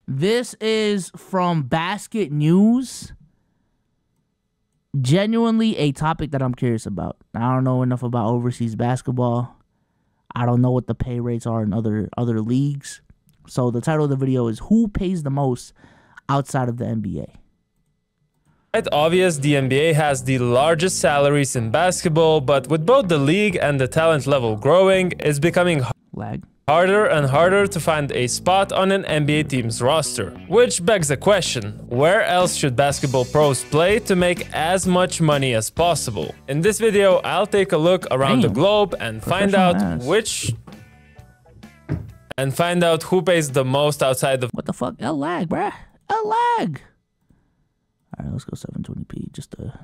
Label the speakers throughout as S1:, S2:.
S1: This is from Basket News. Genuinely a topic that I'm curious about. I don't know enough about overseas basketball. I don't know what the pay rates are in other leagues. So the title of the video is Who Pays the Most Outside of the NBA?
S2: It's obvious the NBA has the largest salaries in basketball, but with both the league and the talent level growing, it's becoming harder and harder to find a spot on an NBA team's roster. Which begs the question, where else should basketball pros play to make as much money as possible? In this video, I'll take a look around the globe and find out who pays the most outside of—
S1: What the fuck? Lag, bruh. Lag. Alright, let's go 720p,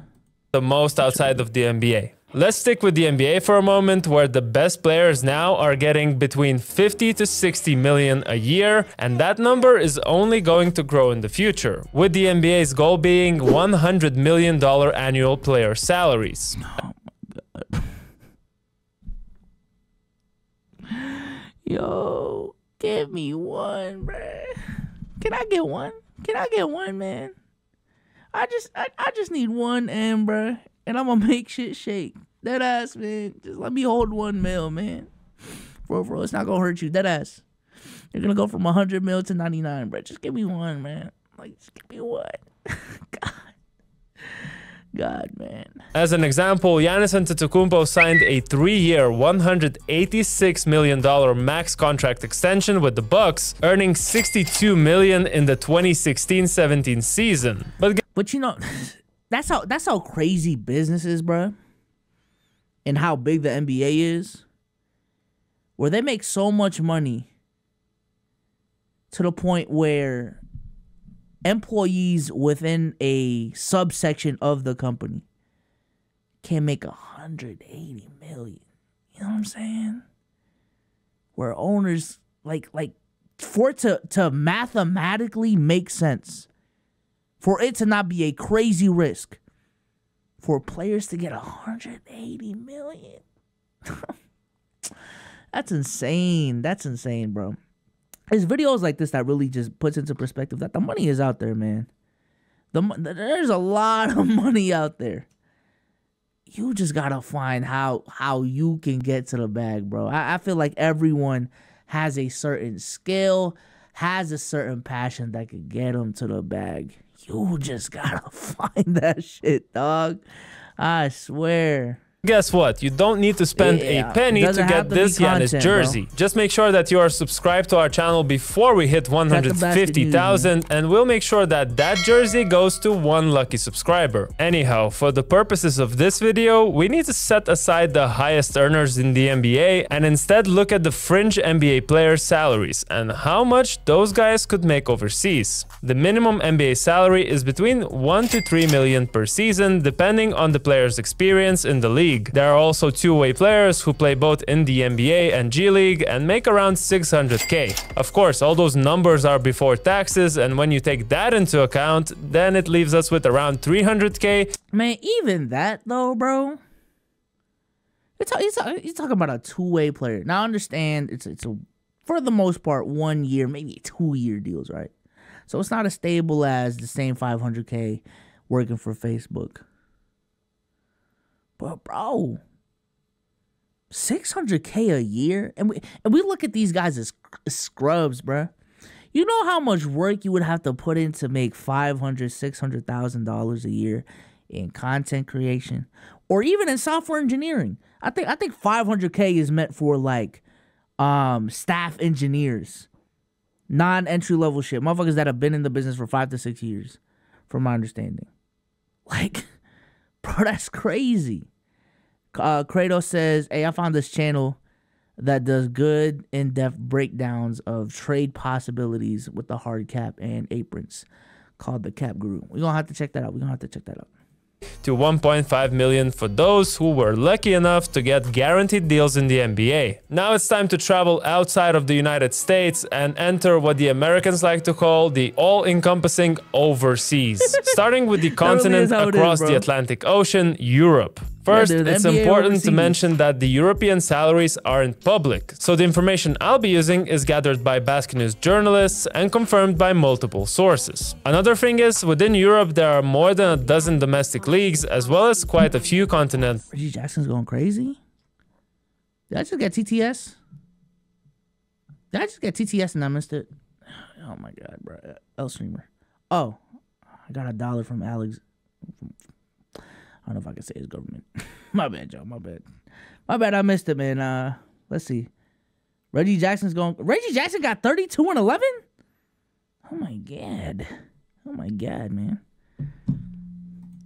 S2: the most outside of the NBA. Let's stick with the NBA for a moment, where the best players now are getting between 50 to 60 million a year, and that number is only going to grow in the future, with the NBA's goal being $100 million annual player salaries.
S1: Oh my god. Yo, give me one, bruh. Can I get one? Can I get one, man? I just need one M, bruh, and I'm gonna make shit shake. That ass, man. Just let me hold 1 mil, man. Bro, it's not gonna hurt you. That ass. You're gonna go from 100 mil to 99, bruh. Just give me one, man. Like, just give me one. God, man.
S2: As an example, Giannis Antetokounmpo signed a 3-year, $186 million max contract extension with the Bucks, earning $62 million in the 2016-17 season.
S1: But you know, that's how crazy business is, bro, and how big the NBA is, where they make so much money to the point where employees within a subsection of the company can make 180 million. You know what I'm saying? Where owners like for it to mathematically make sense, for it to not be a crazy risk, for players to get 180 million. That's insane. That's insane, bro. There's videos like this that really just puts into perspective that the money is out there, man. There's a lot of money out there. You just gotta find how you can get to the bag, bro. I feel like everyone has a certain skill, has a certain passion that could get them to the bag. You just gotta find that shit, dog. I swear.
S2: Guess what? You don't need to spend a penny to get this Giannis jersey. Bro. Just make sure that you are subscribed to our channel before we hit 150,000, and we'll make sure that that jersey goes to one lucky subscriber. Anyhow, for the purposes of this video, we need to set aside the highest earners in the NBA and instead look at the fringe NBA players' salaries and how much those guys could make overseas. The minimum NBA salary is between 1 to 3 million per season, depending on the player's experience in the league. There are also two-way players who play both in the NBA and G League and make around 600k. Of course, all those numbers are before taxes, and when you take that into account, then it leaves us with around 300k.
S1: Man, even that though, bro. You're talking about a two-way player. Now, I understand it's a, for the most part, 1 year, maybe 2 year deals, right? So it's not as stable as the same 500k working for Facebook. But bro, 600k a year, and we look at these guys as scrubs, bro. You know how much work you would have to put in to make $500,000-$600,000 a year in content creation, or even in software engineering. I think 500k is meant for like staff engineers, non-entry level shit, motherfuckers that have been in the business for 5 to 6 years, from my understanding. Like, bro, that's crazy. Kratos says, hey, I found this channel that does good in-depth breakdowns of trade possibilities with the hard cap and aprons, called the Cap Guru. We're gonna have to check that out.
S2: To 1.5 million for those who were lucky enough to get guaranteed deals in the NBA. Now it's time to travel outside of the United States and enter what the Americans like to call the all-encompassing overseas. Starting with the continent across the Atlantic Ocean, Europe. First, it's important to mention that the European salaries aren't public, so the information I'll be using is gathered by Basque News journalists and confirmed by multiple sources. Another thing is, within Europe there are more than a dozen domestic leagues, as well as quite a few continental.
S1: Reggie Jackson's going crazy? Did I just get TTS? Did I just get TTS and I missed it? Oh my god, bro. L streamer. Oh, I got $1 from Alex. I don't know if I can say his government. My bad, Joe. My bad. My bad. I missed it, man. Let's see. Reggie Jackson got 32 and 11. Oh my god. Oh my god, man.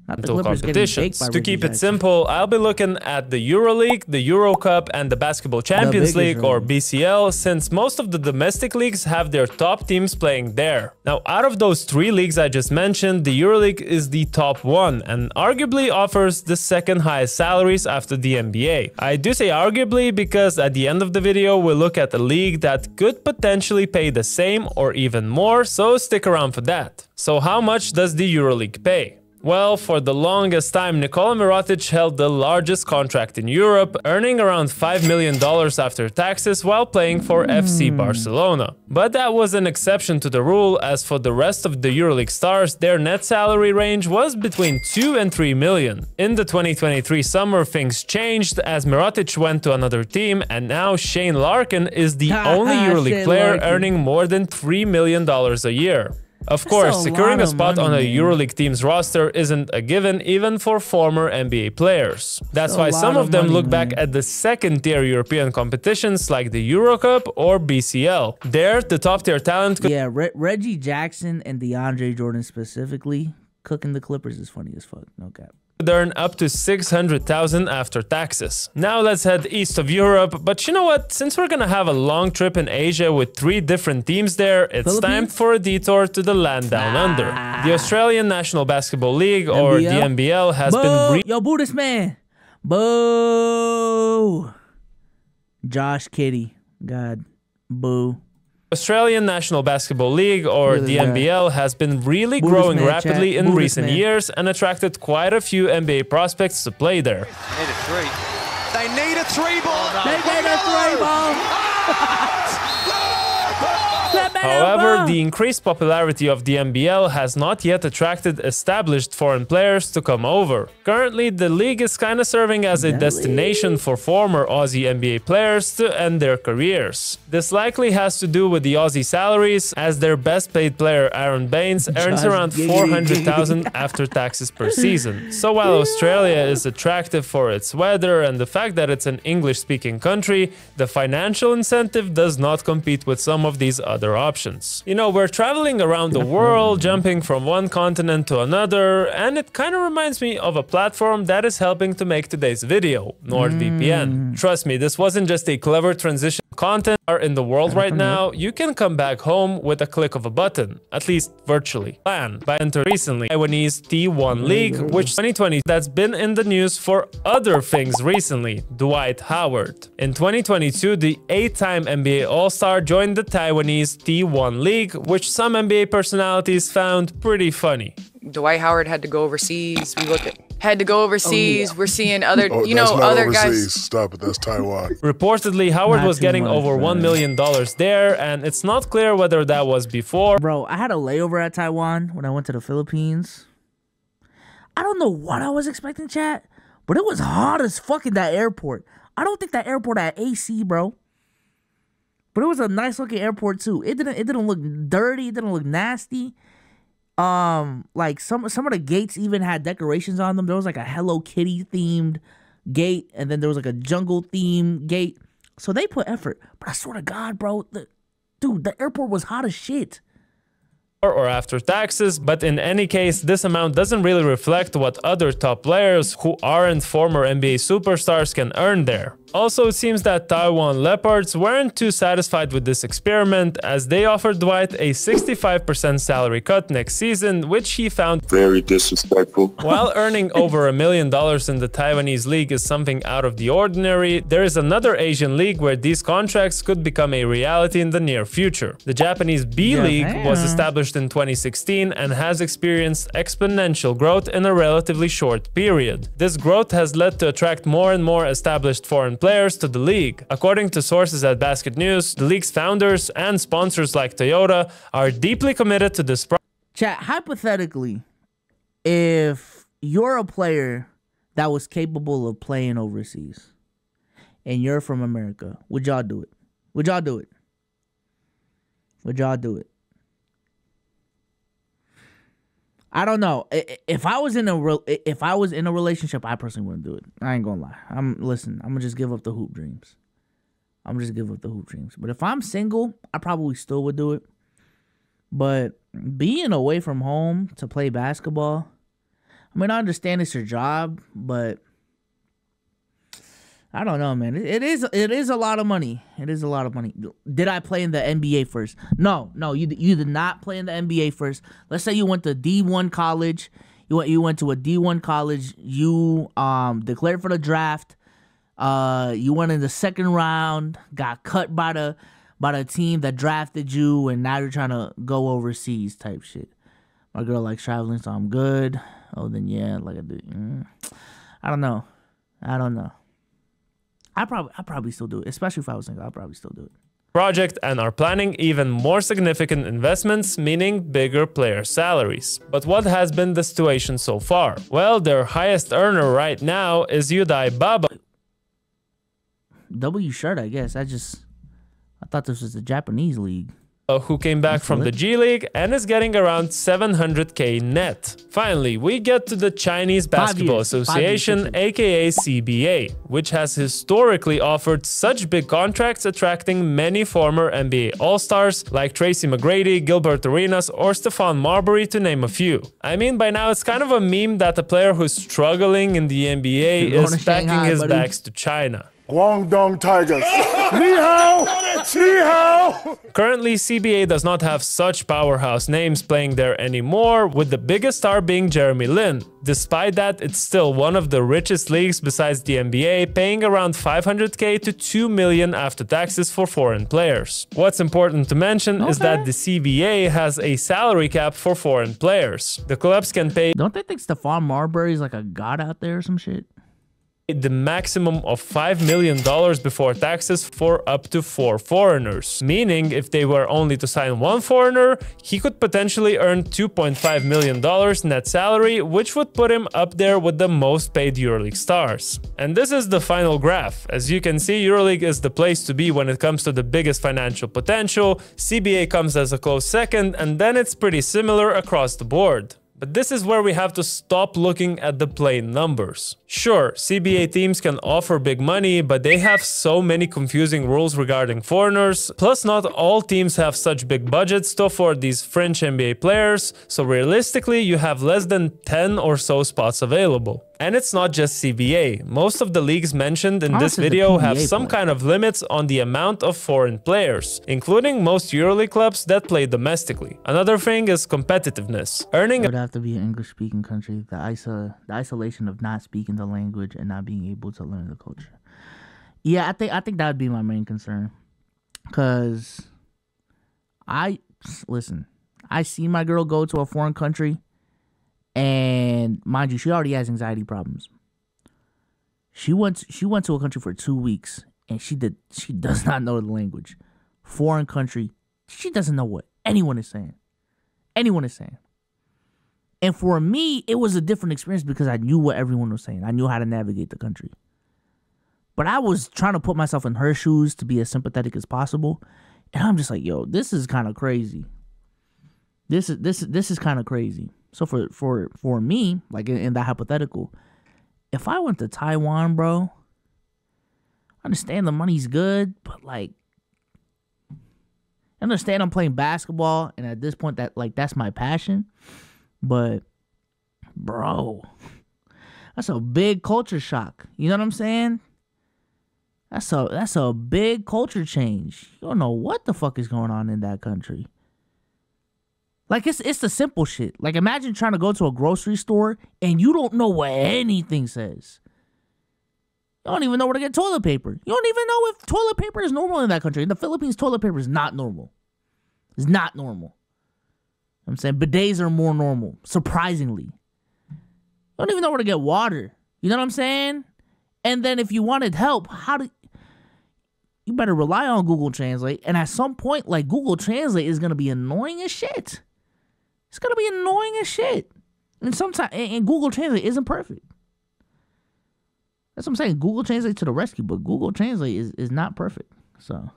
S2: Competitions. To keep it simple, I'll be looking at the EuroLeague, the Euro Cup, and the Basketball Champions League, or BCL, since most of the domestic leagues have their top teams playing there. Now, out of those 3 leagues I just mentioned, the EuroLeague is the top one, and arguably offers the second highest salaries after the NBA. I do say arguably because at the end of the video, we'll look at a league that could potentially pay the same or even more, so stick around for that. So how much does the EuroLeague pay? Well, for the longest time, Nikola Mirotic held the largest contract in Europe, earning around $5 million after taxes while playing for FC Barcelona. But that was an exception to the rule, as for the rest of the EuroLeague stars, their net salary range was between 2 and 3 million. In the 2023 summer, things changed as Mirotic went to another team, and now Shane Larkin is the only EuroLeague player earning more than $3 million a year. Of course, securing a spot on a EuroLeague team's roster isn't a given even for former NBA players. That's why some of them look back at the second-tier European competitions like the Euro Cup or BCL. There, the top-tier talent could—
S1: Yeah, Reggie Jackson and DeAndre Jordan specifically, cooking the Clippers is funny as fuck, no cap.
S2: earn up to $600,000 after taxes. Now let's head east of Europe, but you know what? Since we're gonna have a long trip in Asia with 3 different teams there, it's time for a detour to the land down under. The Australian National Basketball League, or the NBL, has been—
S1: Yo, boo this man! Boo! Josh Kiddey. God. Boo.
S2: Australian National Basketball League, or the NBL, has been really growing rapidly in recent years and attracted quite a few NBA prospects to play there.
S3: They need a three. They need a 3-ball.
S1: They need a 3-ball.
S2: However, the increased popularity of the NBL has not yet attracted established foreign players to come over. Currently, the league is kinda serving as a destination for former Aussie NBA players to end their careers. This likely has to do with the Aussie salaries, as their best paid player Aaron Baines earns around $400,000 after taxes per season. So while Australia is attractive for its weather and the fact that it's an English-speaking country, the financial incentive does not compete with some of these other options. You know, we're traveling around the world, jumping from one continent to another, and it kind of reminds me of a platform that is helping to make today's video, NordVPN. Trust me, this wasn't just a clever transition. Content are in the world right now, you can come back home with a click of a button, at least virtually. Plan by enter recently Taiwanese T1 League, which 2020 that's been in the news for other things recently, Dwight Howard. In 2022, the 8-time NBA All-Star joined the Taiwanese T1 League, which some NBA personalities found pretty funny.
S4: Dwight Howard had to go overseas. Had to go overseas. We're seeing other, other guys.
S5: Stop it, that's Taiwan.
S2: Reportedly, Howard was getting over $1 million there, and it's not clear whether that was before.
S1: Bro, I had a layover at Taiwan when I went to the Philippines. I don't know what I was expecting, chat, but it was hot as fuck in that airport. I don't think that airport had AC, bro. But it was a nice looking airport too. It didn't look dirty. It didn't look nasty. Like some of the gates even had decorations on them. There was like a Hello Kitty themed gate, and then there was like a jungle themed gate. So they put effort. But I swear to God, bro, dude, the airport was hot as shit.
S2: Or after taxes, but in any case, this amount doesn't really reflect what other top players who aren't former NBA superstars can earn there. Also, it seems that Taiwan Leopards weren't too satisfied with this experiment, as they offered Dwight a 65% salary cut next season, which he found
S5: very disrespectful.
S2: While earning over $1 million in the Taiwanese league is something out of the ordinary, there is another Asian league where these contracts could become a reality in the near future. The Japanese B League was established in 2016 and has experienced exponential growth in a relatively short period. This growth has led to attract more and more established foreign players to the league. According to sources at Basket News, the league's founders and sponsors like Toyota are deeply committed to this project.
S1: Chat, hypothetically, if you're a player that was capable of playing overseas and you're from America, would y'all do it? Would y'all do it? Would y'all do it? I don't know. If I was in a relationship, I personally wouldn't do it. I ain't gonna lie. I'm gonna just give up the hoop dreams. But if I'm single, I probably still would do it. But being away from home to play basketball, I mean, I understand it's your job, but I don't know, man. It is a lot of money. It is a lot of money. Did I play in the NBA first? No, you did not play in the NBA first. Let's say you went to D1 college. You went to a D1 college. You declared for the draft. You went in the second round. Got cut by the team that drafted you, and now you're trying to go overseas type shit. My girl likes traveling, so I'm good. Oh, then yeah, like I do. I don't know. I'd probably still do it, especially if I was single. I'd probably still do it.
S2: Project and are planning even more significant investments, meaning bigger player salaries. But what has been the situation so far? Well, their highest earner right now is Yudai Baba.
S1: W shirt, I guess. I thought this was the Japanese league.
S2: Who came back from the G League and is getting around 700k net. Finally, we get to the Chinese Basketball Association, aka CBA, which has historically offered such big contracts, attracting many former NBA All-Stars like Tracy McGrady, Gilbert Arenas, or Stephon Marbury, to name a few. I mean, by now it's kind of a meme that a player who's struggling in the NBA is packing his bags to China.
S5: Guangdong Tigers. Ni hao! Ni hao!
S2: Currently, CBA does not have such powerhouse names playing there anymore, with the biggest star being Jeremy Lin. Despite that, it's still one of the richest leagues besides the NBA, paying around 500k to 2 million after taxes for foreign players. What's important to mention is that the CBA has a salary cap for foreign players. The clubs can pay...
S1: Don't they think Stephon Marbury is like a god out there or some shit?
S2: The maximum of $5 million before taxes for up to 4 foreigners. Meaning, if they were only to sign 1 foreigner, he could potentially earn $2.5 million net salary, which would put him up there with the most paid EuroLeague stars. And this is the final graph. As you can see, EuroLeague is the place to be when it comes to the biggest financial potential. CBA comes as a close second, and then it's pretty similar across the board. But this is where we have to stop looking at the plain numbers. Sure, CBA teams can offer big money, but they have so many confusing rules regarding foreigners. Plus, not all teams have such big budgets to afford these fringe NBA players, so realistically, you have less than 10 or so spots available. And it's not just CBA. Most of the leagues mentioned in this video have some kind of limits on the amount of foreign players, including most EuroLeague clubs that play domestically. Another thing is competitiveness. Earning
S1: it would have to be an English-speaking country. The isolation of not speaking the language and not being able to learn the culture. Yeah, I think that would be my main concern. Cause I see my girl go to a foreign country. And mind you, she already has anxiety problems. She went to a country for 2 weeks, and she does not know the language. Foreign country, she doesn't know what anyone is saying. And for me, it was a different experience because I knew what everyone was saying. I knew how to navigate the country. But I was trying to put myself in her shoes to be as sympathetic as possible, and I'm just like, yo, this is kind of crazy. This is kind of crazy. So for me, like in that hypothetical, if I went to Taiwan, bro, I understand the money's good, but like, I understand I'm playing basketball, and at this point that's my passion. But bro, that's a big culture shock. You know what I'm saying? That's a big culture change. You don't know what the fuck is going on in that country. Like, it's the simple shit. Like, imagine trying to go to a grocery store and you don't know what anything says. You don't even know where to get toilet paper. You don't even know if toilet paper is normal in that country. In the Philippines, toilet paper is not normal. It's not normal. I'm saying bidets are more normal, surprisingly. You don't even know where to get water. You know what I'm saying? And then if you wanted help, you better rely on Google Translate. And at some point, like, Google Translate is going to be annoying as shit. It's going to be annoying as shit. And sometimes, and Google Translate isn't perfect. That's what I'm saying. Google Translate to the rescue, but Google Translate is not perfect. So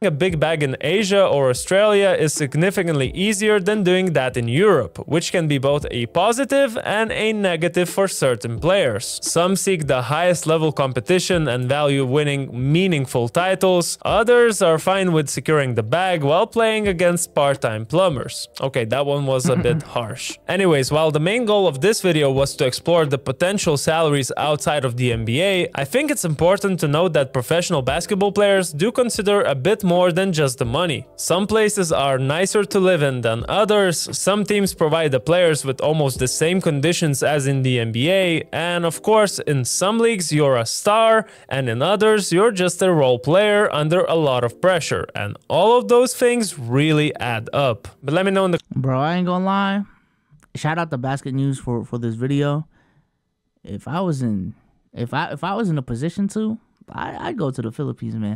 S2: a big bag in Asia or Australia is significantly easier than doing that in Europe, which can be both a positive and a negative for certain players. Some seek the highest level competition and value winning meaningful titles. Others are fine with securing the bag while playing against part-time plumbers. Okay, that one was a bit harsh. Anyways, while the main goal of this video was to explore the potential salaries outside of the NBA, I think it's important to note that professional basketball players do consider a bit more than just the money. Some places are nicer to live in than others, some teams provide the players with almost the same conditions as in the NBA, and of course in some leagues you're a star, and in others you're just a role player under a lot of pressure, and all of those things really add up. But let me know in the...
S1: Bro, I ain't gonna lie. Shout out to Basket News for this video. If I was in a position to, I'd go to the Philippines, man.